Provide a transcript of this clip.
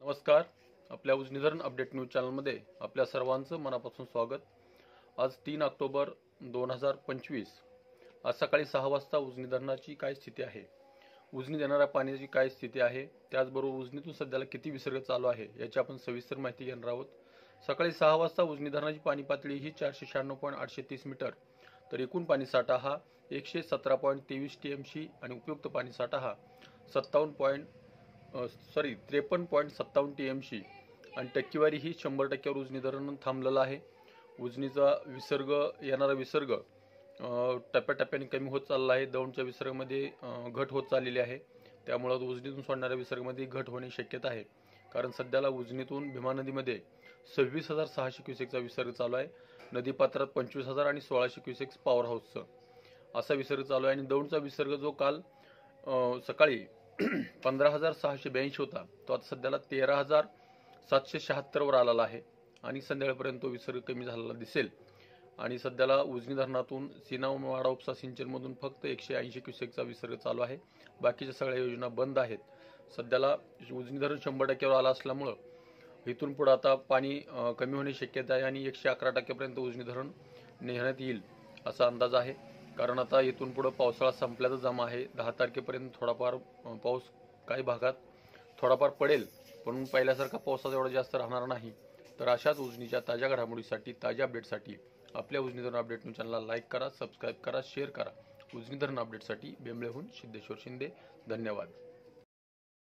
नमस्कार. आपल्या उजनी धरण अपडेट न्यूज चॅनलमध्ये आपल्या सर्वांचं मनापासून स्वागत. आज 3 ऑक्टोबर 2025. आज सकाळी 6 वाजता उजनी धरणाची काय स्थिती आहे, उजनी देणाऱ्या पाण्याची काय स्थिती आहे, त्याचबरोबर उजनीतून सध्याला किती विसर्ग चालू आहे याची आपण सविस्तर माहिती घेणार आहोत. सकाळी 6 वाजता उजनी धरणाची पाणी पातळी ही 496.830 मीटर, तर एकूण पाणी साठा हा 117.23 TMC आणि उपयुक्त पाणी साठा हा 53.57 TMC आणि टक्केवारी ही 100%वर उजनी धरण थांबलेलं आहे. उजनीचा विसर्ग येणारा विसर्ग टप्प्याटप्प्याने कमी होत चालला आहे. दौंडच्या विसर्गामध्ये घट होत चाललेली आहे. त्यामुळे उजनीतून सोडणाऱ्या विसर्गामध्ये घट होण्याची शक्यता आहे. कारण सध्याला उजनीतून भीमा नदीमध्ये 26,600 क्युसेकचा विसर्ग चालू आहे. नदीपात्रात 25,000 आणि 1,600 क्युसेक्स पॉवर हाऊसचं असा विसर्ग चालू आहे. आणि दौंडचा विसर्ग जो काल सकाळी 15,682 होता, तो आता सध्याला 13,776 वर आलेला आहे आणि संध्याकाळपर्यंत तो विसर्ग कमी झालेला दिसेल. आणि सध्याला उजनी धरणातून सीनावाडा उपसा सिंचनमधून फक्त 180 क्युसेकचा विसर्ग चालू आहे. बाकीच्या सगळ्या योजना बंद आहेत. सध्याला उजनी धरण 100%वर आला असल्यामुळं इथून पुढे आता पाणी कमी होण्याची शक्यता आहे आणि 111% उजनी धरण नेण्यात येईल असा अंदाज आहे. कारण आता इथून पुढे पावसाळा संपल्याचा जमा आहे. 10 तारखेपर्यंत थोडाफार पाऊस काही भागात थोडाफार पडेल, पण पहिल्यासारखा पावसाचा एवढा जास्त राहणार नाही. तर अशाच उजनीच्या ताज्या घडामोडीसाठी, ताज्या अपडेटसाठी आपल्या उजनी धरण अपडेट न्यूज चॅनलला लाईक करा, सबस्क्राईब करा, शेअर करा. उजनी धरण अपडेटसाठी बेंबळेहून सिद्धेश्वर शिंदे. धन्यवाद.